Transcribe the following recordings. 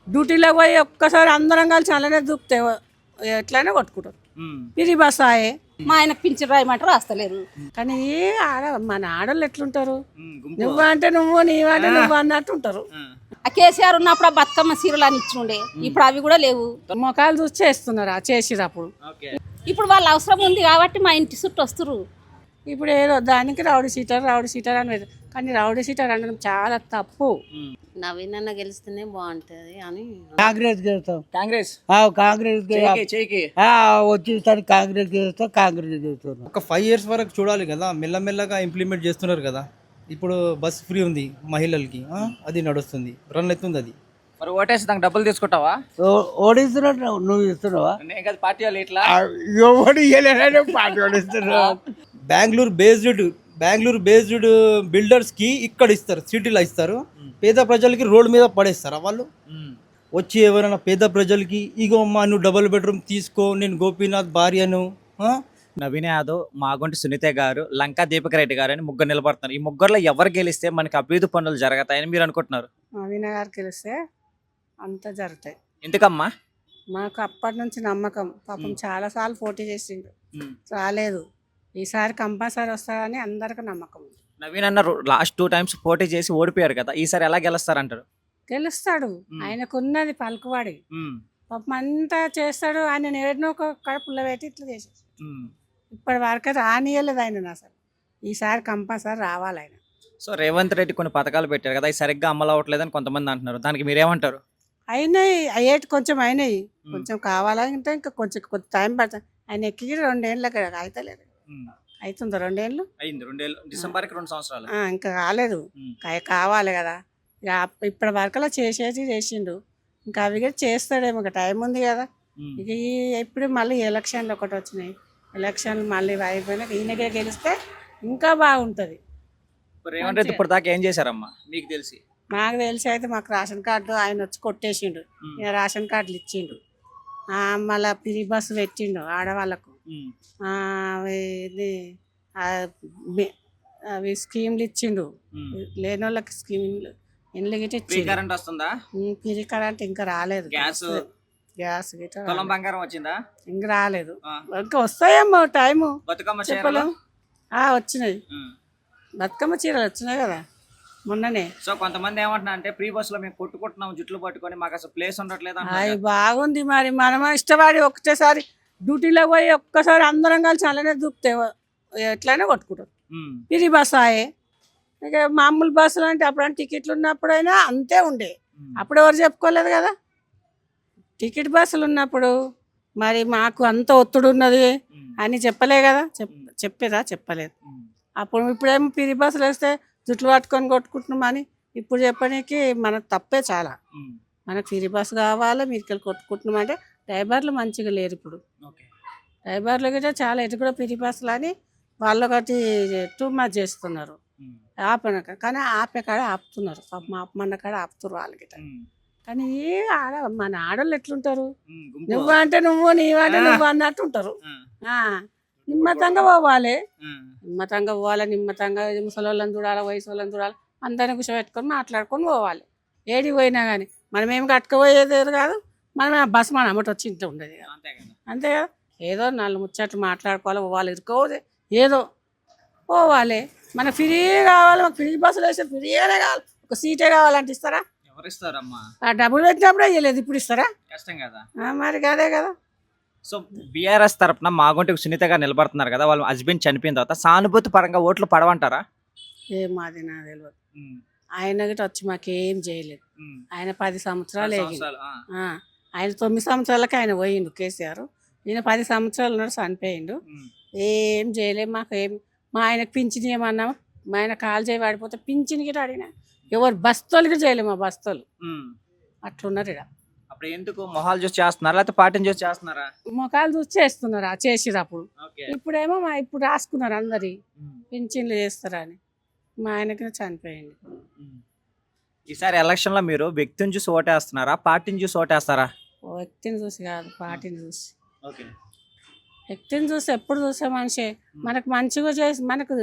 డ్యూటీలో పోయి ఒక్కసారి అందరం కలిసి అలానే దూకితే ఎట్లయినా కొట్టుకుంటారు. ఇది బస్ ఆయే మా ఆయనకు పింఛన్ రాయమంటారు రాస్తలేరు. కానీ మన ఆడళ్ళు ఎట్లుంటారు, నువ్వు అంటే నువ్వు నీవంటే నువ్వు అన్నట్టు ఉంటారు. ఆ కేసీఆర్ ఉన్నప్పుడు ఆ బతుకమ్మ సీరలు అని ఇచ్చిండే, ఇప్పుడు అవి కూడా లేవు. మొఖాలు చూసి చేస్తున్నారు చేసిరు అప్పుడు. ఇప్పుడు వాళ్ళ అవసరం ఉంది కాబట్టి మా ఇంటి చుట్టూ వస్తురు. ఇప్పుడు ఏదో దానికి రౌడీ సీటర్ అనేది, కానీ రౌడీ సీటర్ అనడం చాలా తప్పు. నవీన్ అన్న గెలిస్తేనే బాగుంటది అని కాంగ్రెస్ గెలుస్తాం. కాంగ్రెస్ కాంగ్రెస్ చేయికి వచ్చేసరికి కాంగ్రెస్ గెలుస్తాం. కాంగ్రెస్ గెలుస్తాం. ఒక 5 years వరకు చూడాలి కదా, మెల్లమెల్లగా ఇంప్లిమెంట్ చేస్తున్నారు కదా. ఇప్పుడు బస్ ఫ్రీ ఉంది మహిళలకి, అది నడుస్తుంది, రన్ అవుతుంది అది. మరి ఓటేసి దానికి డబ్బులు తీసుకుంటావా? ఓడిస్తున్నావు, నువ్వు ఇస్తున్నావా? నేను కదా పార్టీ వాళ్ళు ఇట్లా ఎవడు ఇవ్వలేదని పార్టీ ఓడిస్తున్నావు. బెంగళూరు బేస్డ్ బిల్డర్స్ కి ఇక్కడ ఇస్తారు, సిటీలో ఇస్తారు. పేద ప్రజలకి రోడ్డు మీద పడేస్తారా వాళ్ళు? వచ్చి ఎవరైనా పేద ప్రజలకి ఇగో అమ్మా నువ్వు డబుల్ బెడ్రూమ్ తీసుకో, నేను గోపీనాథ్ భార్యను. నవీన్ యాదవ్, మాగొంటి సునీత గారు, లంకా దీపక్ రెడ్డి గారు అని ముగ్గురు నిలబడుతున్నారు. ఈ ముగ్గురులో ఎవరు గెలిస్తే మనకి అభివృద్ధి పనులు జరుగుతాయని మీరు అనుకుంటున్నారు? నవీన గారు గెలిస్తే అంతా జరుగుతాయి. ఎందుకమ్మా? మాకు అప్పటి నుంచి నమ్మకం. పాపం చాలాసార్లు పోటీ చేసిండు, రాలేదు. ఈసారి కంపల్సరీ వస్తారని అందరికి నమ్మకం ఉంది. నవీన్ అన్న లాస్ట్ 2 times పోటీ చేసి ఓడిపోయారు కదా, ఈసారి ఎలా గెలుస్తారంటారు? గెలుస్తాడు, ఆయనకున్నది పలుకువాడి. పాపం అంతా చేస్తాడు. ఆయన ఏడనో ఒక కడుపులో పెట్టి ఇట్లా చేసేది. ఇప్పటి వరకు రానియలేదు ఆయన అసలు. ఈసారి కంపల్సరీ రావాలి ఆయన. సో రేవంత్ రెడ్డి కొన్ని పథకాలు పెట్టారు కదా, అవి సరిగ్గా అమలు అవ్వట్లేదని కొంతమంది అంటున్నారు. దానికి మీరేమంటారు? అయినాయి, అయ్యేటి కొంచెం అయినాయి. కొంచెం కావాలంటే ఇంకా కొంచెం టైం పడుతుంది. ఆయన ఎక్కి 2 ఏళ్ళకి అవుతలేదు. అవుతుందా 2 ఏళ్ళు? అయింది 2 ఏళ్ళు, డిసెంబర్కి 2 సంవత్సరాలు. ఇంకా కాలేదు, కావాలి కదా. ఇక ఇప్పటి వరకు చేసిండు. ఇంకా అవి కూడా చేస్తాడేమో, ఇంకా టైం ఉంది కదా. ఇక ఇప్పుడు మళ్ళీ ఎలక్షన్లు ఒకటి వచ్చినాయి. ఎలక్షన్లు మళ్ళీ అయిపోయినాక ఈయనకే గెలిస్తే ఇంకా బాగుంటుంది. రేవంత్ రెడ్డి ఇప్పుడు దాకా ఏం చేశారమ్మా మీకు తెలిసి? నాకు తెలిసి అయితే మాకు రేషన్ కార్డు ఆయన వచ్చి కొట్టేసిండు. ఇక రేషన్ కార్డులు ఇచ్చిండు. మళ్ళీ ఫ్రీ బస్సు పెట్టిండు ఆడవాళ్ళకు. ఇది అవి స్కీమ్లు ఇచ్చిండు, లేని వాళ్ళకి స్కీమ్లు ఇండ్లు గిట్ట ఇచ్చిండు. కరెంట్ వస్తుందా? ఫ్రీ కరెంట్ ఇంకా రాలేదు. గ్యాస్ గిట్ట బంగారం వచ్చిందా? ఇంకా రాలేదు. ఇంకా వస్తాయేమో టైము చెప్పలేం. వచ్చినాయి, బతుకమ్మ చీరలు వచ్చినాయి కదా మొన్ననే. సో కొంతమంది ఏమంటున్నా అంటే ఫ్రీ బస్ లో మేము కొట్టుకుంటున్నాం జుట్లు పట్టుకొని, మాకు అసలు ప్లేస్ ఉండట్లేదు. అవి బాగుంది. మరి మనం ఇష్టపడి ఒకటేసారి డ్యూటీలో పోయి ఒక్కసారి అందరం కలిసి అలానే దూకితే ఎట్లయినా కొట్టుకుంటారు. ఫ్రీ బస్ ఆయే. ఇక మామూలు బస్సులు అంటే అప్పుడంటే టికెట్లు ఉన్నప్పుడైనా అంతే ఉండే. అప్పుడు ఎవరు చెప్పుకోలేదు కదా. టికెట్ బస్సులు ఉన్నప్పుడు మరి మాకు అంత ఒత్తిడి ఉన్నది అని చెప్పలే కదా. చెప్పలేదు అప్పుడు. ఇప్పుడేమో ఫ్రీ బస్సులు వేస్తే జుట్లు పట్టుకొని కొట్టుకుంటున్నామని ఇప్పుడు చెప్పడానికి మనకు తప్పే చాలా. మనకు ఫ్రీ బస్సు కావాలి, మీరు కొట్టుకుంటున్నామంటే డ్రైవర్లు మంచిగా లేరు ఇప్పుడు. డ్రైవర్లు కూడా చాలా ఎటు కూడా ఫ్రీ బస్సులు అని వాళ్ళు ఒకటి టూ మచ్ చేస్తున్నారు. ఆపనక కానీ ఆపే కాడ ఆపుతున్నారు. పాపం ఆపమన్న కాడ ఆపుతున్నారు వాళ్ళకి. కానీ మన ఆడళ్ళు ఎట్లుంటారు, నువ్వు అంటే నువ్వు నీవంటే నువ్వు అన్నట్టు ఉంటారు. నిమ్మతంగా పోవాలి, నిమ్మతంగా ముసలోళ్ళని చూడాలి, వయసు వాళ్ళని చూడాలి, అందరిని కూర్చోబెట్టుకొని మాట్లాడుకొని పోవాలి. ఏడికి పోయినా కానీ మనం ఏం కట్టుకుపోయేది కాదు. మనం బస్సు మన అమ్మటి వచ్చి ఇంట్లో ఉండేది కదా, అంతే కదా. ఏదో 4 ముచ్చట్లు మాట్లాడుకోవాలి, పోవాలి, ఇరుకోవాలి, ఏదో పోవాలి. మనకు ఫ్రీ కావాలి, మాకు ఫ్రీ బస్సులు వేస్తే ఫ్రీగానే కావాలి. ఒక సీటే కావాలంటే ఇస్తారా? డబ్బులు పెట్టినప్పుడే ఇవ్వలేదు, ఇప్పుడు ఇస్తారా? కష్టం కదా మరి. అదే కదా. సో బీఆర్ఎస్ తరఫున మాగొంటి సునీత గారు నిలబడుతున్నారు కదా, వాళ్ళ హస్బెండ్ చనిపోయిన తర్వాత సానుభూతి పరంగా ఓట్లు పడవంటారా? మాది నాకు తెలియదు. ఆయన గిట్ట వచ్చి మాకేం చేయలేదు. ఆయన 10 సంవత్సరాలు ఆయన 9 సంవత్సరాలకి ఆయన పోయిండు కేసీఆర్. ఈయన 10 సంవత్సరాలు ఉన్నాడు, చనిపోయిండు. ఏం చేయలేదు మాకు. మా ఆయనకు పింఛన్ ఏమన్నా, మా ఆయన కాలు చేయి పడిపోతే పింఛన్ గిట్ట అడిగినా ఎవరు బస్తోళ్ళు కూడా చేయలేము. మా బస్తోళ్ళు అట్లున్నారు ఇక్కడ. అప్పుడు ఎందుకు మొహాలు చూసి చేస్తున్నారా లేకపోతే పార్టీని చూసి చేస్తున్నారా? మొఖాలు చూసి చేస్తున్నారా, చేసిరు అప్పుడు. ఇప్పుడేమో ఇప్పుడు రాసుకున్నారు అందరి పింఛన్లు చేస్తారని. మా ఆయనకి చనిపోయింది. ఈసారి ఎలక్షన్ లో మీరు వ్యక్తిని చూసి ఓటేస్తున్నారా, పార్టీని చూసి ఓటేస్తారా? వ్యక్తిని చూసి కాదు, పార్టీని చూసి. వ్యక్తిని చూసి ఎప్పుడు చూసే మనిషి మనకు మంచిగా చేసి మనకు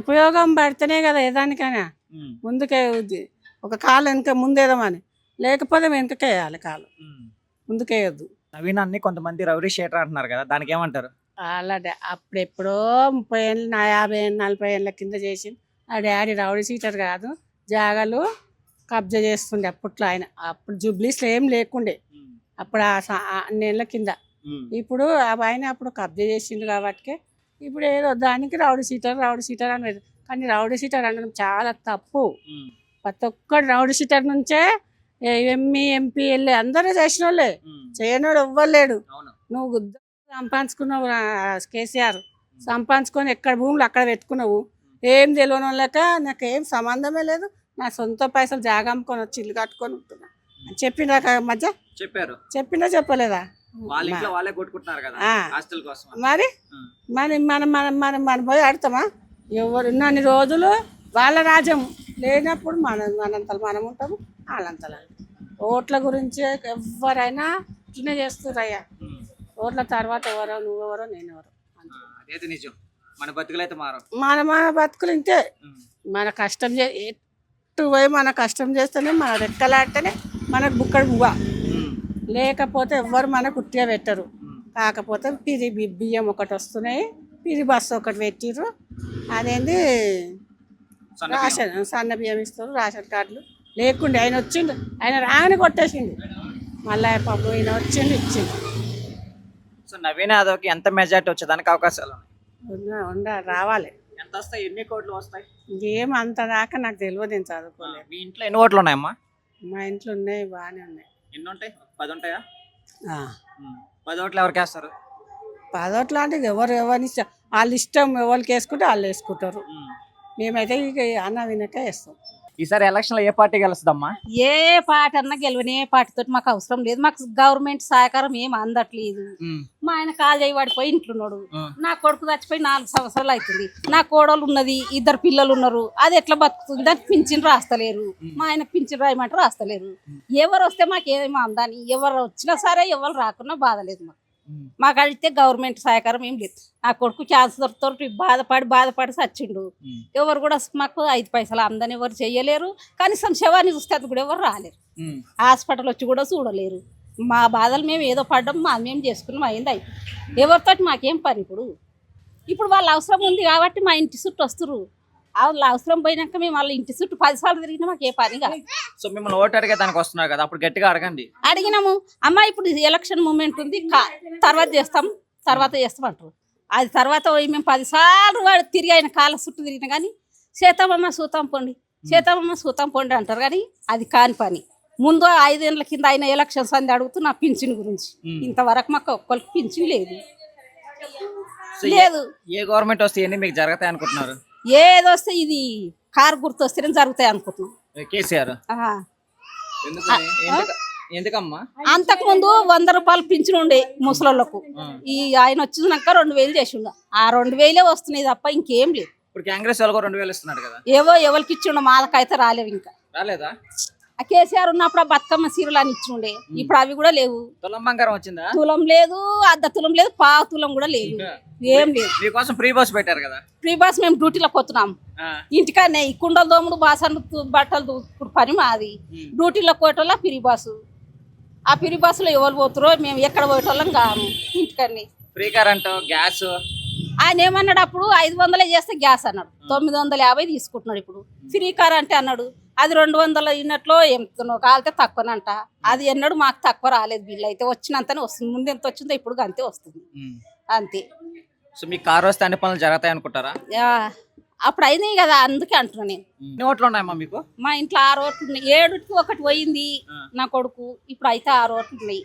ఉపయోగం పడితేనే కదా ఏదానికైనా ముందుకే ఒక కాలు వెనక ముందేదామని. లేకపోతే వెనుకకే వేయాలి కాలు, ముందుకేయద్దు. నవీన్ అన్ని కొంతమంది రౌడీ షీటర్ అంటున్నారు కదా, దానికి ఏమంటారు? అలా అప్పుడెప్పుడో 30 ఏళ్ళు, 50 ఏళ్ళు, 40 ఏళ్ళ కింద చేసింది. ఆ డాడీ రౌడీ సీటర్ కాదు, జాగాలు కబ్జా చేస్తుండే అప్పట్లో ఆయన. అప్పుడు జూబ్లీస్లో ఏం లేకుండే అప్పుడు అన్నేళ్ళ కింద. ఇప్పుడు ఆయన అప్పుడు కబ్జా చేసిండు కాబట్టి ఇప్పుడు ఏదో దానికి రౌడీ సీటర్ అనేది. కానీ రౌడీ సీటర్ అనడం చాలా తప్పు. ప్రతి ఒక్కడు రౌడీ సీటర్ నుంచే ఎంపీ వెళ్ళి అందరూ చేసిన వాళ్ళే, చేయనోడు ఎవ్వలేడు. నువ్వు గుద్ద సంపాదించుకున్నావు కేసీఆర్, సంపాదించుకొని ఎక్కడ భూములు అక్కడ పెట్టుకున్నావు. ఏం తెలియని వాళ్ళక నాకు ఏం సంబంధమే లేదు, నా సొంత పైసలు జాగా అమ్ముకొని వచ్చి ఇల్లు కట్టుకొని ఉంటున్నా అని చెప్పిండ్రా మధ్య చెప్పారు. చెప్పిందా చెప్పలేదా? వాళ్ళ ఇంట్లో వాళ్ళే కొట్టుకుంటున్నారు కదా ఆస్తుల కోసం. మరి మరి మనం మనం మనం మనం పోయి ఆడతామా? ఎవరు ఉన్నన్ని రోజులు వాళ్ళ రాజ్యం లేనప్పుడు మనంతలు మనం ఉంటాము, వాళ్ళంతలు. ఓట్ల గురించి ఎవరైనా ఇట్లనే చేస్తున్నారయ్యా. ఓట్ల తర్వాత ఎవరో నువ్వెవరో నేనెవరో. అదేది నిజం. మన బతుకులైతే మారం. మన బతుకులు ఇంతే. మన కష్టం ఎట్టు పోయి మన కష్టం చేస్తేనే, మన రెక్కలాడితేనే మనకు బుక్కడు బువ్వ. లేకపోతే ఎవ్వరు మనకు ఉట్టిగా పెట్టరు. కాకపోతే బియ్యం ఒకటి వస్తున్నాయి, పిరి బస్సు ఒకటి పెట్టిర్రు. అదేంది రేషన్ సన్న బియ్యం ఇస్తారు, రేషన్ కార్డులు లేకుండే. ఆయన వచ్చిండు, ఆయన రాగానే కొట్టేసిండు. మళ్ళీ పాపం ఈయన వచ్చిండు, ఇచ్చిండు. సో నవీన్ యాదవ్కి ఎంత మెజార్టీ వచ్చేదానికి అవకాశాలు రావాలి. ఎంత వస్తాయి? ఎన్ని కోట్లు వస్తాయి? ఏం అంత దాకా నాకు తెలియదు, నేను చదువుకోలేదు. మీ ఇంట్లో ఎన్ని ఓట్లు ఉన్నాయమ్మా? మా ఇంట్లో ఉన్నాయి, బాగానే ఉన్నాయి. ఎన్ని ఉంటాయి? 10 ఉంటాయా? 10 ఓట్లు ఎవరికి వేస్తారు? 10 ఓట్లు అంటే ఎవరిని ఇష్టం, వాళ్ళ ఇష్టం. ఎవరికి వేసుకుంటే వాళ్ళు వేసుకుంటారు. మేమైతే ఇక అన్న వినక వేస్తాం. ఈసారి ఎలక్షన్ లో ఏ పార్టీ గెలుస్తుందమ్మా? ఏ పార్టీ అన్నా గెలవని, ఏ పార్టీతో మాకు అవసరం లేదు. మాకు గవర్నమెంట్ సహకారం ఏం అందట్లేదు. మా ఆయన కాలు చేయి పడిపోయి ఇంట్లోన్నాడు. నా కొడుకు చచ్చిపోయి 4 సంవత్సరాలు అవుతుంది. నా కోడలు ఉన్నది, 2 పిల్లలు ఉన్నారు. అది ఎట్లా బతుకుతుంది? దానికి పింఛన్ రాస్తలేరు. మా ఆయన పింఛన్ రాయమంటే రాస్తలేరు. ఎవరు వస్తే మాకు ఏమేమి అందాని, ఎవరు వచ్చినా సరే ఎవరు రాకున్నా బాధలేదు. మాకు అడిగితే గవర్నమెంట్ సహకారం ఏం లేదు. నా కొడుకు క్యాన్సర్ తోటి బాధపడి చచ్చిండు. ఎవరు కూడా మాకు 5 పైసలు అందని ఎవరు చెయ్యలేరు. కనీసం శవాన్ని చూస్తే అది కూడా ఎవరు రాలేరు. హాస్పిటల్ వచ్చి కూడా చూడలేరు. మా బాధలు మేము ఏదో పడ్డాం, మేము చేసుకున్నాం, అయింది అయిపోయి. ఎవరితోటి మాకేం పని? ఇప్పుడు వాళ్ళ అవసరం ఉంది కాబట్టి మా ఇంటి చుట్టూ వస్తున్నారు. వాళ్ళ అవసరం పోయినాక మేము వాళ్ళ ఇంటి చుట్టూ 10 సార్లు తిరిగినా మాకు ఏ పని కాదు. సో మిమ్మల్ని ఓటు అడిగే దానికి వస్తున్నారు కదా, అప్పుడు గట్టిగా అడగండి. అడిగినాము, అమ్మ ఇప్పుడు ఎలక్షన్ మూమెంట్ ఉంది, తర్వాత చేస్తాం అంటారు. అది తర్వాత మేము 10 సార్లు వాడు తిరిగి ఆయన కాళ్ళ చుట్టూ తిరిగినా కానీ సీతమ్మ సూతం పొండి అంటారు. కానీ అది కాని పని. ముందు 5 ఏళ్ళ కింద ఆయన ఎలక్షన్స్ అంది అడుగుతూ నా పింఛన్ గురించి. ఇంతవరకు మాకు ఒక్కరికి పింఛన్ లేదు. ఏ గవర్నమెంట్ వస్తే ఎన్ని మీకు జరుగుతాయి అనుకుంటున్నారు? ఏదొస్తే ఇది కారు గుర్తు వస్తేనే జరుగుతాయి అనుకుంటున్నాం. కేసీఆర్ ఎందుకమ్మా? అంతకు ముందు 100 రూపాయలు పింఛన్ ఉండే ముసలోళ్ళకు. ఈ ఆయన వచ్చినాక 2000 చేసిండు. ఆ 2000 వస్తున్నాయి తప్ప ఇంకేం లేదు. ఇప్పుడు కాంగ్రెస్ వాళ్ళు 2000 ఇస్తున్నారు కదా, ఎవరికి ఇచ్చిండు? మాదకైతే రాలేవు. ఇంకా రాలేదా? ఆ కేసీఆర్ ఉన్నప్పుడు బతుకమ్మ సీరలు అని ఇచ్చిండే, ఇప్పుడు అవి కూడా లేవు. తులం బంగారం వచ్చిందా? తులం లేదు, 1/2 తులం లేదు, 1/2 తులం కూడా లేదు. ఏం లేదు. మీకోసం ఫ్రీ బస్ పెట్టారు కదా. ఫ్రీ బస్ మేము డ్యూటీలోకి పోతున్నాం. ఇంటికానే ఈ కుండలు దోముడు, బాసన్లు, బట్టలు దూకుడు పని మాది. డ్యూటీలోకి పోయేటోళ్ళ ఫ్రీ బస్సు. ఆ ఫ్రీ బస్సులో ఎవరు పోతారో, మేము ఎక్కడ పోయేటోళ్ళం కాము. ఇంటికాన్ని ఫ్రీ కరెంట్, గ్యాస్. ఆయన ఏమన్నాడు అప్పుడు 500 చేస్తే గ్యాస్ అన్నాడు, 950 తీసుకుంటున్నాడు. ఇప్పుడు ఫ్రీ కరెంట్ అన్నాడు, అది 200 అయినట్లో ఎంతనో కాలితే తక్కువనంట. అది ఎన్నడు మాకు తక్కువ రాలేదు. బిల్లు అయితే వచ్చినంతనే వస్తుంది. ముందు ఎంత వచ్చిందో ఇప్పుడు అంతే వస్తుంది, అంతే. సో మీ కారు వస్తే అన్ని పనులు జరుగుతాయి అనుకుంటారా? అప్పుడు అయినాయి కదా, అందుకే అంటున్నా నేను. ఎన్ని ఓట్లు ఉన్నాయమ్మా మీకు? మా ఇంట్లో 6 ఓట్లు ఉన్నాయి. 7కి 1 పోయింది నా కొడుకు. ఇప్పుడు అయితే 6 ఓట్లు ఉన్నాయి.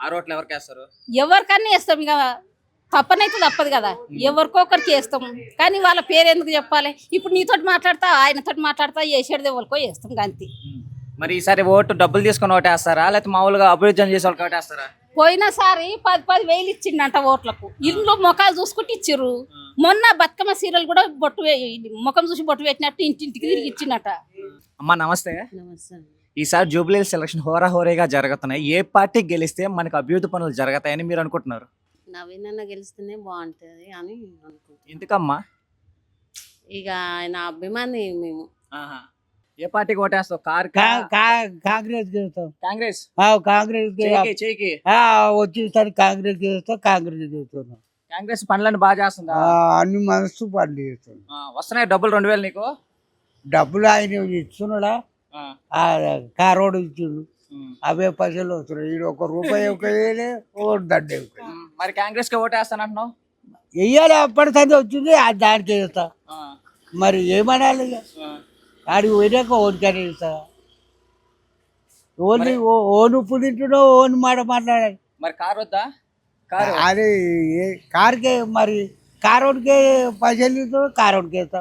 6 ఓట్లు ఎవరికి వేస్తారు? ఎవరికన్నా వేస్తాం. ఇక తప్పనైతే తప్పదు కదా, ఎవరికొకరికి వేస్తాం. కానీ వాళ్ళ పేరు ఎందుకు చెప్పాలి? ఇప్పుడు నీతోటి మాట్లాడతా, ఆయనతో మాట్లాడతా, వేసేది ఎవరికో వేస్తాం అంతే. మరి ఈసారి ఓటు డబ్బులు తీసుకొని ఓటేస్తారా, లేకపోతే మామూలుగా అభివృద్ధి చేసే వాళ్ళకి ఓటేస్తారా? పోయినసారి 10,000 ఇచ్చిండంట ఓట్లకు. ఇల్లు ముఖాలు చూసుకుంటూ ఇచ్చిర్రు. మొన్న బతుకమ్మ సీరియల్ కూడా ముఖం చూసి బొట్టు పెట్టినట్టు ఇంటింటికి తిరిగి ఇచ్చిండట. అమ్మా నమస్తే. నమస్తే. ఈసారి జూబ్లీ సెలక్షన్ హోరాహోరీగా జరుగుతున్నాయి. ఏ పార్టీ గెలిస్తే మనకు అభివృద్ధి పనులు జరుగుతాయని మీరు అనుకుంటున్నారు? నవీన్ అన్న గెలిస్తేనే బాగుంటుంది అని అనుకుంటున్నాం. ఎందుకమ్మా? ఇక ఆయన అభిమాని మేము. ఏ పార్టీకి ఓటేస్తావు? కార్ కాంగ్రెస్ చేస్తాం. కాంగ్రెస్ కాంగ్రెస్ చేయికి వచ్చేసరి కాంగ్రెస్ చేస్తాం. కాంగ్రెస్ చేస్తున్నాం. కాంగ్రెస్ పనులను బాగా చేస్తుందా? అన్ని మనసు పనులు చేస్తున్నాం. వస్తున్నాయి డబ్బులు 2000 నీకు? డబ్బులు ఆయన ఇస్తున్నాడా? కారోడు ఇచ్చిండు. అవే పైసలు వస్తున్నాయి. ఈడు ₹1 ఒక దండే మరి కాంగ్రెస్ కి ఓటేస్తానంటున్నావు? వెయ్యాలి. అప్పటి సంది వచ్చింది దానికి వేస్తా. మరి ఏమనాలి? ఆడికి పోయినాక ఓనికనే వేస్తా. ఓను ఉప్పు తింటున్నావు, ఓన్ మాట మాట్లాడాలి. మరి కారు వద్దా? కారు అదే కారుకే మరి కారోడికే పైసలు ఇస్తున్నావు, కారోడికి వేస్తా.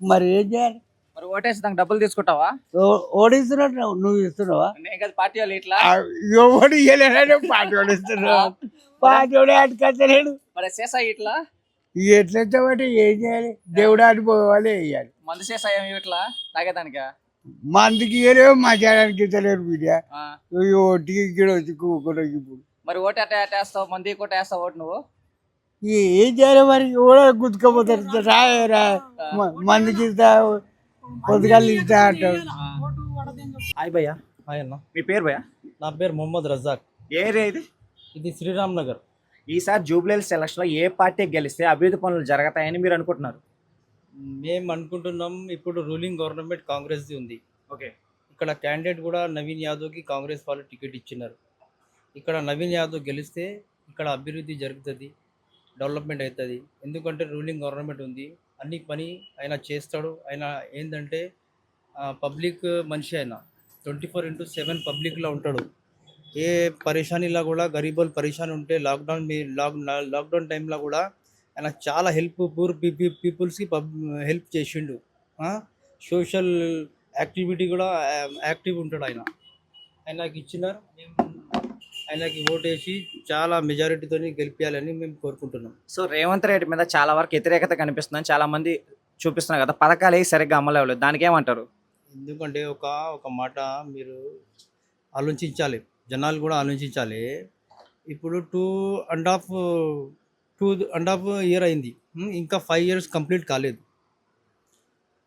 మరి ఏం చేయాలి? మరి ఓటేసి దానికి డబ్బులు తీసుకుంటావా? ఓడిస్తున్నావు, నువ్వు ఇస్తున్నావా? నేను కదా పార్టీ వాళ్ళు ఇట్లా ఎవడు ఇవ్వలేడు. పార్టీ వాడు ఇస్తున్నావు. పార్టీ వాడు అటుకొచ్చలేడు. మరి చేసా ఇట్లా ఎట్లా బట్టి ఏం చేయాలి? దేవుడు ఆడిపోవాలి, వేయాలి. మందు చేసా ఏమి ఇట్లా తాగేదానికా? మందికి ఇవ్వలేవు, మధ్యాహ్నానికి ఇస్తలేరు. మీడియా ఓటికి ఇక్కడ వచ్చి కూకుండా ఇప్పుడు మరి ఓటు ఎట్టేస్తావు? మంది కూడా వేస్తావు ఓటు నువ్వు? ఏం చేయాలి మరి? కూడా గుర్తుకపోతారు. రా మందికి ఇస్తా, పొద్దుగాలు ఇస్తా అంటారు. హాయ్ భయ్యా. హాయ్ అన్న, మీ పేరు భయ్యా? నా పేరు మొహమ్మద్ రజాక్. ఏ ఏరియా ఇది? ఇది శ్రీరామ్ నగర్. ఈసారి జూబ్లీహిల్స్ సెలక్షన్ లో ఏ పార్టీ గెలిస్తే అభివృద్ధి పనులు జరుగుతాయని మీరు అనుకుంటున్నారు? మేము అనుకుంటున్నాం, ఇప్పుడు రూలింగ్ గవర్నమెంట్ కాంగ్రెస్ది ఉంది. ఓకే. ఇక్కడ క్యాండిడేట్ కూడా నవీన్ యాదవ్కి కాంగ్రెస్ వాళ్ళు టికెట్ ఇచ్చినారు. ఇక్కడ నవీన్ యాదవ్ గెలిస్తే ఇక్కడ అభివృద్ధి జరుగుతుంది, డెవలప్మెంట్ అవుతుంది. ఎందుకంటే రూలింగ్ గవర్నమెంట్ ఉంది, అన్ని పని ఆయన చేస్తాడు. ఆయన ఏంటంటే పబ్లిక్ మనిషి, ఆయన 24/7 పబ్లిక్లో ఉంటాడు. ఏ పరేషానీలో కూడా గరీబులు పరేషాన్ ఉంటే లాక్డౌన్ టైంలో కూడా ఆయన చాలా పూర్ పీపుల్స్కి హెల్ప్ చేసిండు. సోషల్ యాక్టివిటీ కూడా యాక్టివ్ ఉంటాడు ఆయన. ఆయనకి ఇచ్చినారు, మేము ఆయనకి ఓటేసి చాలా మెజారిటీతో గెలిపించాలని మేము కోరుకుంటున్నాం. సో రేవంత్ రెడ్డి మీద చాలా వరకు వ్యతిరేకత కనిపిస్తుందని చాలా మంది చూపిస్తున్నారు కదా, పథకాలు ఏ సరిగ్గా అమలు అవ్వలేదు, దానికి ఏమంటారు? ఎందుకంటే ఒక మాట మీరు ఆలోచించాలి, జనాలు కూడా ఆలోచించాలి. ఇప్పుడు 2.5 ఇయర్ అయింది, ఇంకా 5 years కంప్లీట్ కాలేదు.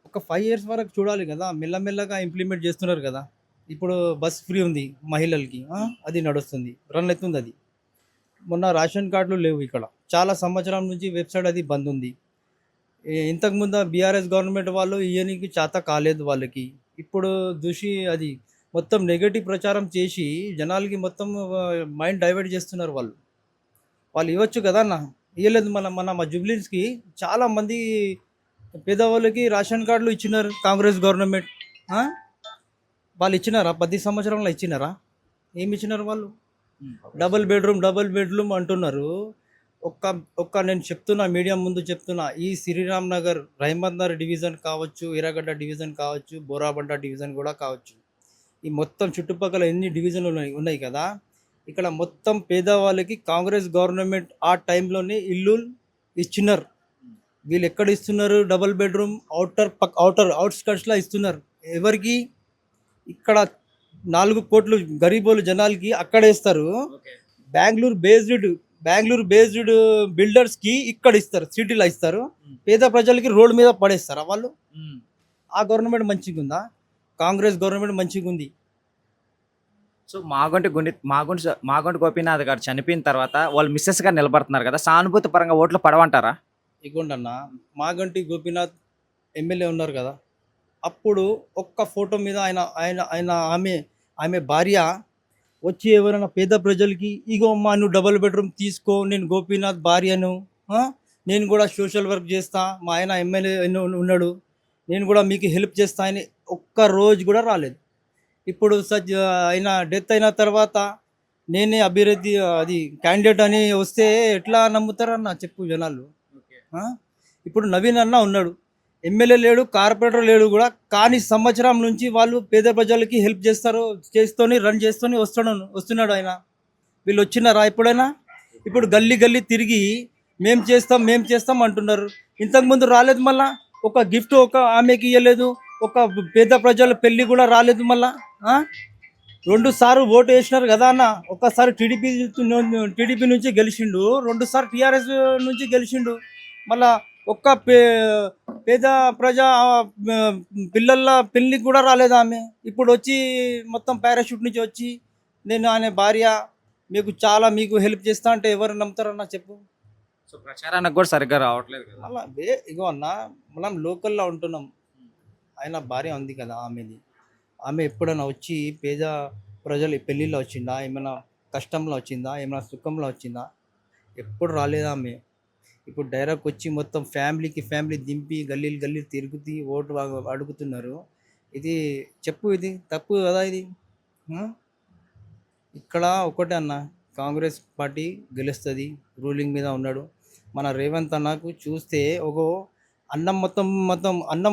ఒక 5 years వరకు చూడాలి కదా, మెల్లమెల్లగా ఇంప్లిమెంట్ చేస్తున్నారు కదా. ఇప్పుడు బస్ ఫ్రీ ఉంది మహిళలకి, అది నడుస్తుంది, రన్ అవుతుంది. అది మొన్న రేషన్ కార్డులు లేవు ఇక్కడ, చాలా సంవత్సరం నుంచి వెబ్సైట్ అది బంద్ ఉంది. ఇంతకుముందు బీఆర్ఎస్ గవర్నమెంట్ వాళ్ళు ఇయనికి చేత కాలేదు వాళ్ళకి. ఇప్పుడు అది మొత్తం నెగటివ్ ప్రచారం చేసి జనాలకి మొత్తం మైండ్ డైవర్ట్ చేస్తున్నారు. వాళ్ళు ఇవ్వచ్చు కదా అన్న, ఇవ్వలేదు. మా జూబ్లీహిల్స్కి చాలా మంది పేదవాళ్ళకి రేషన్ కార్డులు ఇచ్చినారు కాంగ్రెస్ గవర్నమెంట్. వాళ్ళు ఇచ్చినారా? 10 సంవత్సరంలో ఇచ్చినారా? ఏమి ఇచ్చినారు వాళ్ళు? డబుల్ బెడ్రూమ్ అంటున్నారు. నేను చెప్తున్నా, మీడియా ముందు చెప్తున్నా, ఈ శ్రీరామ్ నగర్, రహమత్ నగర్ డివిజన్ కావచ్చు, ఎర్రగడ్డ డివిజన్ కావచ్చు, బోరాబండ డివిజన్ కూడా కావచ్చు, ఈ మొత్తం చుట్టుపక్కల ఎన్ని డివిజన్లు ఉన్నాయి కదా, ఇక్కడ మొత్తం పేదవాళ్ళకి కాంగ్రెస్ గవర్నమెంట్ ఆ టైంలోనే ఇల్లు ఇచ్చినారు. వీళ్ళు ఎక్కడ ఇస్తున్నారు? డబుల్ బెడ్రూమ్ అవుట్స్కట్స్లో ఇస్తున్నారు. ఎవరికి? ఇక్కడ 4 కోట్లు గరీబోలు జనాలకి అక్కడ ఇస్తారు. బెంగళూరు బేస్డ్ బిల్డర్స్కి ఇక్కడ ఇస్తారు, సిటీలో ఇస్తారు. పేద ప్రజలకి రోడ్డు మీద పడేస్తారా వాళ్ళు? ఆ గవర్నమెంట్ మంచిగా ఉందా? కాంగ్రెస్ గవర్నమెంట్ మంచిగా ఉంది. సో మాగంటి గోపీనాథ్ గారు చనిపోయిన తర్వాత వాళ్ళు మిస్సెస్గా నిలబడుతున్నారు కదా, సానుభూతి పరంగా ఓట్లు పడవంటారా? ఇగోండి అన్న, మాగంటి గోపీనాథ్ ఎమ్మెల్యే ఉన్నారు కదా, అప్పుడు ఒక్క ఫోటో మీద ఆమె భార్య వచ్చి ఎవరైనా పేద ప్రజలకి, ఇగో అమ్మా నువ్వు డబుల్ బెడ్రూమ్ తీసుకో, నేను గోపీనాథ్ భార్యను, నేను కూడా సోషల్ వర్క్ చేస్తా, మా ఆయన ఎమ్మెల్యే ఉన్నాడు, నేను కూడా మీకు హెల్ప్ చేస్తా అని ఒక్క రోజు కూడా రాలేదు. ఇప్పుడు ఆయన డెత్ అయిన తర్వాత నేనే అభివృద్ధి అది క్యాండిడేట్ అని వస్తే ఎట్లా నమ్ముతారన్న చెప్పు జనాలు? ఇప్పుడు నవీన్ అన్న ఉన్నాడు, ఎమ్మెల్యే లేడు, కార్పొరేటర్ లేడు కూడా, కానీ సంవత్సరం నుంచి వాళ్ళు పేద ప్రజలకి హెల్ప్ చేస్తూనే రన్ చేస్తూనే వస్తున్నాడు ఆయన. వీళ్ళు వచ్చినారా ఎప్పుడైనా? ఇప్పుడు గల్లీ తిరిగి మేం చేస్తాం అంటున్నారు. ఇంతకుముందు రాలేదు, మళ్ళా ఒక గిఫ్ట్ ఆమెకి ఇవ్వలేదు, ఒక పేద ప్రజల పెళ్ళి కూడా రాలేదు. మళ్ళా 2 సార్లు ఓటు వేసినారు కదా అన్న. ఒక్కసారి టీడీపీ నుంచి గెలిచిండు, 2 సార్లు టీఆర్ఎస్ నుంచి గెలిచిండు, మళ్ళా ఒక్క పేద ప్రజా పిల్లల పెళ్ళికి కూడా రాలేదు ఆమె. ఇప్పుడు వచ్చి మొత్తం పారాషూట్ నుంచి వచ్చి నేను ఆయన భార్య మీకు హెల్ప్ చేస్తా అంటే ఎవరు నమ్ముతారన్నా చెప్పు. సో ప్రచారానికి కూడా సరిగ్గా రావట్లేదు కదా. అలా ఇగో అన్న, మనం లోకల్లో ఉంటున్నాం. ఆయన భార్య ఉంది కదా ఆమెది. ఆమె ఎప్పుడైనా వచ్చి పేద ప్రజలు పెళ్ళిలో వచ్చిందా, ఏమైనా కష్టంలో వచ్చిందా, ఏమైనా సుఖంలో వచ్చిందా? ఎప్పుడు రాలేదా ఆమె. ఇప్పుడు డైరెక్ట్ వచ్చి మొత్తం ఫ్యామిలీ దింపి గల్లీలు తిరుగుతూ ఓటు అడుగుతున్నారు. ఇది చెప్పు, ఇది తప్పు కదా ఇది. ఆ? ఇక్కడ ఒకటే అన్న, కాంగ్రెస్ పార్టీ గెలుస్తుంది, రూలింగ్ మీద ఉన్నాడు. మన రేవంత్ అన్నకు చూస్తే అన్నం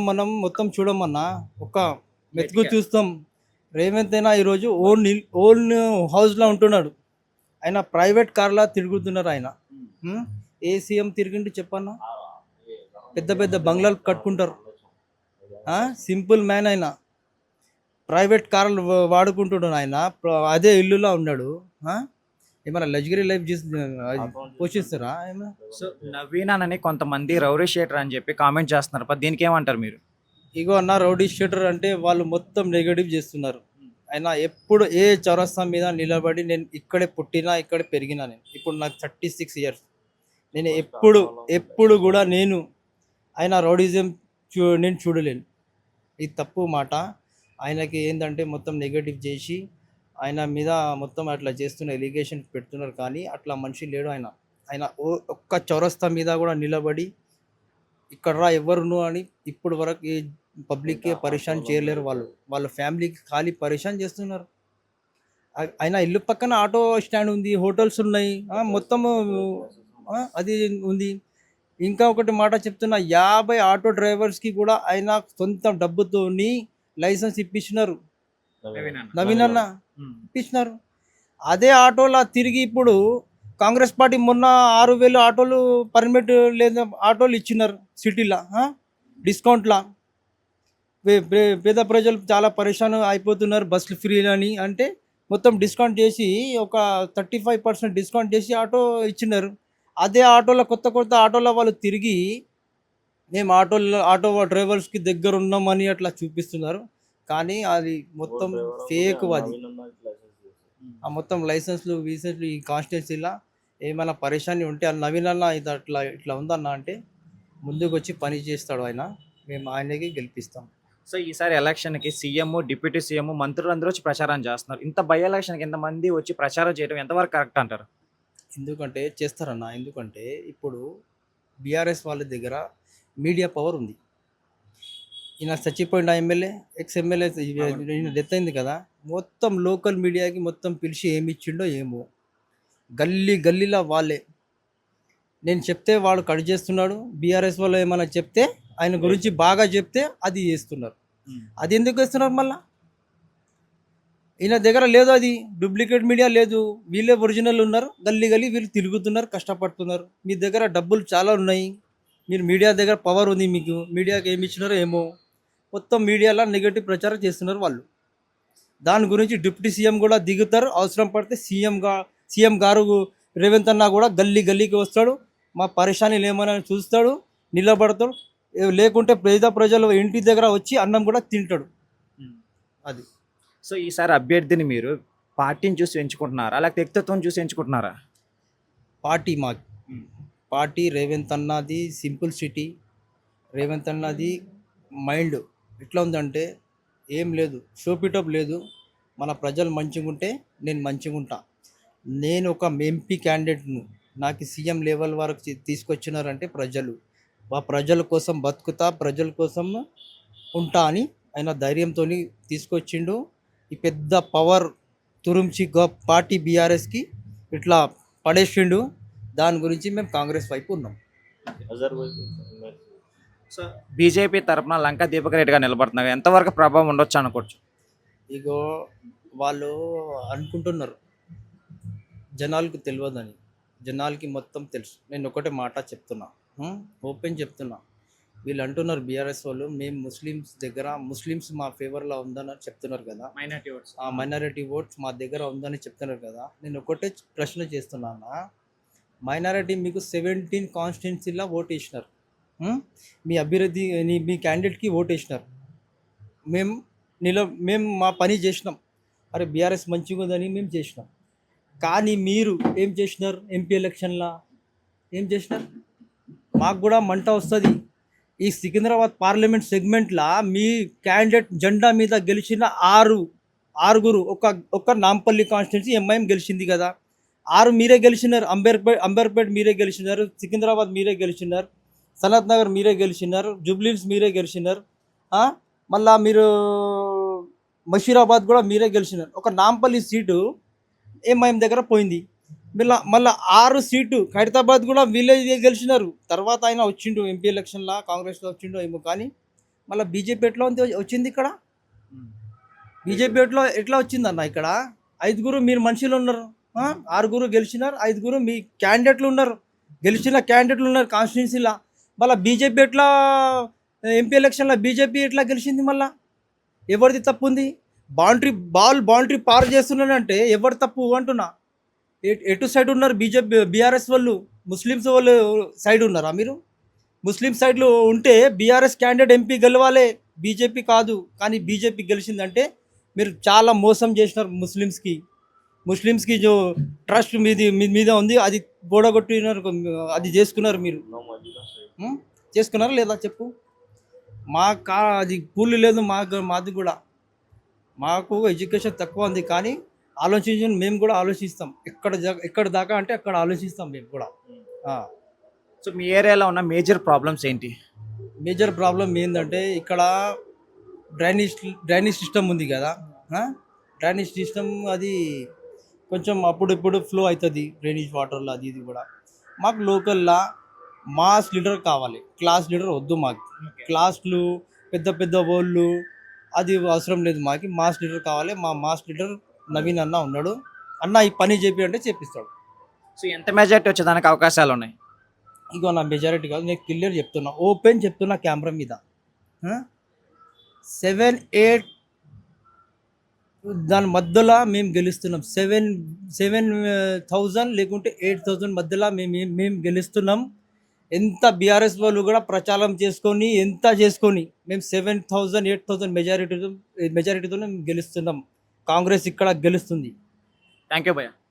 మనం మొత్తం చూడమన్నా, ఒక మెతుకు చూస్తాం. రేవంత్ అయినా ఈరోజు ఓన్ హౌస్లో ఉంటున్నాడు. ఆయన ప్రైవేట్ కార్లా తిరుగుతున్నారు ఆయన. ఏ సీఎం తిరిగిండు చెప్పన్నా? పెద్ద బంగ్లాలు కట్టుకుంటారు. సింపుల్ మ్యాన్ ఆయన, ప్రైవేట్ కార్లు వాడుకుంటున్నాడు ఆయన. అదే ఇల్లులో ఉన్నాడు. ఏమైనా లగ్జరీ లైఫ్ పోషిస్తారా ఏమైనా? సో నవీన్ అని కొంతమంది రౌడీ షీటర్ అని చెప్పి కామెంట్ చేస్తున్నారు. దీనికి ఏమంటారు మీరు? ఇగో అన్న, రౌడీ షీటర్ అంటే వాళ్ళు మొత్తం నెగటివ్ చేస్తున్నారు. ఆయన ఎప్పుడు ఏ చౌరస్తా మీద నిలబడి, నేను ఇక్కడే పుట్టినా ఇక్కడే పెరిగినా, నేను ఇప్పుడు నాకు 36 years, నేను ఎప్పుడు కూడా ఆయన రౌడిజం నేను చూడలేను. ఇది తప్పు మాట. ఆయనకి ఏంటంటే మొత్తం నెగటివ్ చేసి ఆయన మీద మొత్తం అట్లా చేస్తున్న ఎలిగేషన్ పెడుతున్నారు. కానీ అట్లా మనిషి లేడు ఆయన ఒక్క చౌరస్తా మీద కూడా నిలబడి ఇక్కడ రా ఎవరును అని ఇప్పుడు వరకు ఈ పబ్లిక్కి పరిశాన్ చేయలేరు. వాళ్ళ ఫ్యామిలీకి ఖాళీ పరిశాన్ చేస్తున్నారు. ఆయన ఇల్లు పక్కన ఆటో స్టాండ్ ఉంది, హోటల్స్ ఉన్నాయి, మొత్తము అది ఉంది. ఇంకా ఒకటి మాట చెప్తున్నా, 50 ఆటో డ్రైవర్స్కి కూడా ఆయన సొంత డబ్బుతోని లైసెన్స్ ఇప్పించినారు. నవీన్ అన్న ఇప్పించినారు. అదే ఆటోలా తిరిగి ఇప్పుడు కాంగ్రెస్ పార్టీ మొన్న 6,000 ఆటోలు పర్మిట్ లేదా ఆటోలు ఇచ్చినారు సిటీలో డిస్కౌంట్లా. పేద ప్రజలు చాలా పరేషాన్ అయిపోతున్నారు బస్సులు ఫ్రీ అని అంటే మొత్తం డిస్కౌంట్ చేసి ఒక 35% డిస్కౌంట్ చేసి ఆటో ఇచ్చినారు. అదే ఆటోలో కొత్త ఆటోలో వాళ్ళు తిరిగి మేము ఆటో డ్రైవర్స్కి దగ్గర ఉన్నామని అట్లా చూపిస్తున్నారు. కానీ అది మొత్తం ఫేక్. అది ఆ మొత్తం లైసెన్స్లు ఈ కాన్స్టిట్యున్సీలా ఏమైనా పరేషాని ఉంటే అది నవీన్ అన్న ఇది ఇట్లా ఉందన్న అంటే ముందుకు వచ్చి పని చేస్తాడు ఆయన. మేము ఆయనకి గెలిపిస్తాం. సో ఈసారి ఎలక్షన్కి సీఎం, డిప్యూటీ సీఎం, మంత్రులు అందరూ వచ్చి ప్రచారం చేస్తున్నారు. ఇంత బై ఎలక్షన్కి ఎంతమంది వచ్చి ప్రచారం చేయడం ఎంతవరకు కరెక్ట్ అంటారు? ఎందుకంటే చేస్తారన్న, ఎందుకంటే ఇప్పుడు బీఆర్ఎస్ వాళ్ళ దగ్గర మీడియా పవర్ ఉంది. ఈయన చచ్చిపోయిన ఎమ్మెల్యే, ఎమ్మెల్యే డెత్ అయింది కదా, మొత్తం లోకల్ మీడియాకి మొత్తం పిలిచి ఏమి ఇచ్చిండో ఏమో. గల్లీలో వాళ్ళే, నేను చెప్తే వాడు కట్ చేస్తున్నాడు. బీఆర్ఎస్ వాళ్ళు ఏమైనా చెప్తే ఆయన గురించి బాగా చెప్తే అది చేస్తున్నారు. అది ఎందుకు వేస్తున్నారు మళ్ళా? ఈయన దగ్గర లేదు, అది డూప్లికేట్ మీడియా లేదు, వీళ్ళే ఒరిజినల్ ఉన్నారు. గల్లీ వీళ్ళు తిరుగుతున్నారు, కష్టపడుతున్నారు. మీ దగ్గర డబ్బులు చాలా ఉన్నాయి, మీరు మీడియా దగ్గర పవర్ ఉంది, మీకు మీడియాకి ఏమి ఇచ్చినారో ఏమో. మొత్తం మీడియాలో నెగటివ్ ప్రచారం చేస్తున్నారు వాళ్ళు. దాని గురించి డిప్యూటీ సీఎం కూడా దిగుతారు. అవసరం పడితే సీఎం గారు రేవంత్ అన్న కూడా గల్లీకి వస్తాడు, మా పరేషానీలు ఏమైనా చూస్తాడు, నిలబడతాడు. లేకుంటే పేద ప్రజలు ఇంటి దగ్గర వచ్చి అన్నం కూడా తింటాడు. అది. సో ఈసారి అభ్యర్థిని మీరు పార్టీని చూసి ఎంచుకుంటున్నారా, లేకపోతే వ్యక్తిత్వం చూసి ఎంచుకుంటున్నారా? పార్టీ రేవంత్ అన్నది సింపుల్ సిటీ. రేవంత్ అన్నది మైండ్ ఎట్లా ఉందంటే ఏం లేదు, షోపిటప్ లేదు. మన ప్రజలు మంచిగా ఉంటే నేను మంచిగా ఉంటా. నేను ఒక ఎంపీ క్యాండిడేట్ను, నాకు సీఎం లెవెల్ వరకు తీసుకొచ్చినారంటే ప్రజల కోసం బతుకుతా, ప్రజల కోసం ఉంటా అని ఆయన ధైర్యంతో తీసుకొచ్చిండు. ఈ పెద్ద పవర్ తురుంచి పార్టీ బీఆర్ఎస్కి ఇట్లా పడేసిండు. దాని గురించి మేము కాంగ్రెస్ వైపు ఉన్నాం. సో బీజేపీ తరఫున లంకా దీపక్ రెడ్డిగా నిలబడుతున్నారు, ఎంతవరకు ప్రభావం ఉండొచ్చు అనుకోవచ్చు? ఇగో వాళ్ళు అనుకుంటున్నారు జనాలకు తెలియదని. జనాలకి మొత్తం తెలుసు. నేను ఒకటే మాట చెప్తున్నా, ఓపెన్ చెప్తున్నా. వీళ్ళు అంటున్నారు బీఆర్ఎస్ వాళ్ళు, మేము ముస్లిమ్స్ మా ఫేవర్లో ఉందని చెప్తున్నారు కదా, మైనారిటీ ఓట్స్ మా దగ్గర ఉందని చెప్తున్నారు కదా. నేను ఒకటే ప్రశ్న చేస్తున్నాను, మైనారిటీ మీకు 17 కాన్స్టిట్యున్సీలో ఓటు వేసినారు. మీ అభ్యర్థి మీ క్యాండిడేట్కి ఓటు వేసినారు. మేము మేము మా పని చేసినాం. అరే బీఆర్ఎస్ మంచిగా ఉందని మేము చేసినాం. కానీ మీరు ఏం చేసినారు? ఎంపీ ఎలక్షన్లా ఏం చేసినారు? మాకు కూడా మంట వస్తుంది. ఈ సికింద్రాబాద్ పార్లమెంట్ సెగ్మెంట్లో మీ క్యాండిడేట్ జెండా మీద గెలిచిన ఆరుగురు ఒక్క నాంపల్లి కాన్స్టిట్యున్సీ ఎంఐఎం గెలిచింది కదా, 6 మీరే గెలిచినారు. అంబర్పేట్ మీరే గెలిచినారు, సికింద్రాబాద్ మీరే గెలిచినారు, సనత్ నగర్ మీరే గెలిచినారు, జూబ్లీహిల్స్ మీరే గెలిచినారు. మళ్ళా మీరు బషీరాబాద్ కూడా మీరే గెలిచినారు. ఒక నాంపల్లి సీటు ఎంఐఎం దగ్గర పోయింది. మళ్ళీ 6 సీటు ఖైరతాబాద్ కూడా వీళ్ళే గెలిచినారు. తర్వాత ఆయన వచ్చిండు ఎంపీ ఎలక్షన్లో, కాంగ్రెస్లో వచ్చిండు ఏమో. కానీ మళ్ళీ బీజేపీ ఎట్లా వచ్చింది ఇక్కడ? బీజేపీ ఎట్లా వచ్చిందన్న? ఇక్కడ 5 మీరు మనుషులు ఉన్నారు, 6 గెలిచినారు, 5 మీ క్యాండిడేట్లు ఉన్నారు, గెలిచిన క్యాండిడేట్లు ఉన్నారు కాన్స్టిట్యున్సీలో. మళ్ళీ బీజేపీ ఎట్లా ఎంపీ ఎలక్షన్లో బీజేపీ ఎట్లా గెలిచింది? మళ్ళీ ఎవరిది తప్పు ఉంది? బౌండరీ పార్ చేస్తున్నానంటే ఎవరు తప్పు అంటున్నా? ఎటు సైడ్ ఉన్నారు? బీఆర్ఎస్ వాళ్ళు ముస్లిమ్స్ వాళ్ళు సైడ్ ఉన్నారా మీరు? ముస్లిం సైడ్లో ఉంటే బీఆర్ఎస్ క్యాండిడేట్ ఎంపీ గెలవాలి, బీజేపీ కాదు. కానీ బీజేపీ గెలిచిందంటే మీరు చాలా మోసం చేసినారు ముస్లిమ్స్కి జో ట్రస్ట్ మీద ఉంది, అది బోడగొట్టినారు, అది చేసుకున్నారు మీరు. చేసుకున్నారా లేదా చెప్పు? అది కూలి లేదు మాది కూడా. మాకు ఎడ్యుకేషన్ తక్కువ ఉంది, కానీ ఆలోచించి మేము కూడా ఆలోచిస్తాం. ఎక్కడ దాకా అంటే అక్కడ ఆలోచిస్తాం మేము కూడా. సో మీ ఏరియాలో ఉన్న మేజర్ ప్రాబ్లమ్స్ ఏంటి? మేజర్ ప్రాబ్లం ఏంటంటే ఇక్కడ డ్రైనేజ్ సిస్టమ్ ఉంది కదా, డ్రైనేజ్ సిస్టమ్ అది కొంచెం అప్పుడప్పుడు ఫ్లో అవుతుంది, డ్రైనేజ్ వాటర్లో అది ఇది కూడా. మాకు లోకల్లా మాస్ లీడర్ కావాలి, క్లాస్ లీడర్ వద్దు మాకు. క్లాస్లు పెద్ద వాళ్ళు అది అవసరం లేదు మాకు. మాస్ లీడర్ కావాలి. మా మాస్ లీడర్ నవీన్ అన్న ఉన్నాడు. అన్న ఈ పని చెప్పి అంటే చేపిస్తాడు. సో ఎంత మెజారిటీ వచ్చేదానికి అవకాశాలు ఉన్నాయి? ఇగో నా మెజారిటీ కాదు, నేను క్లియర్ చెప్తున్నా, ఓపెన్ చెప్తున్నా కెమెరా మీద. 7-8 దాని మధ్యలో మేము గెలుస్తున్నాం. 7,000 లేకుంటే 8,000 మధ్యలో మేము గెలుస్తున్నాం. ఎంత బీఆర్ఎస్ వాళ్ళు కూడా ప్రచారం చేసుకొని మేము 7,000 8,000 మెజారిటీతో మేము గెలుస్తున్నాం. కాంగ్రెస్ ఇక్కడ గెలుస్తుంది. థ్యాంక్ యూ భయ్యా.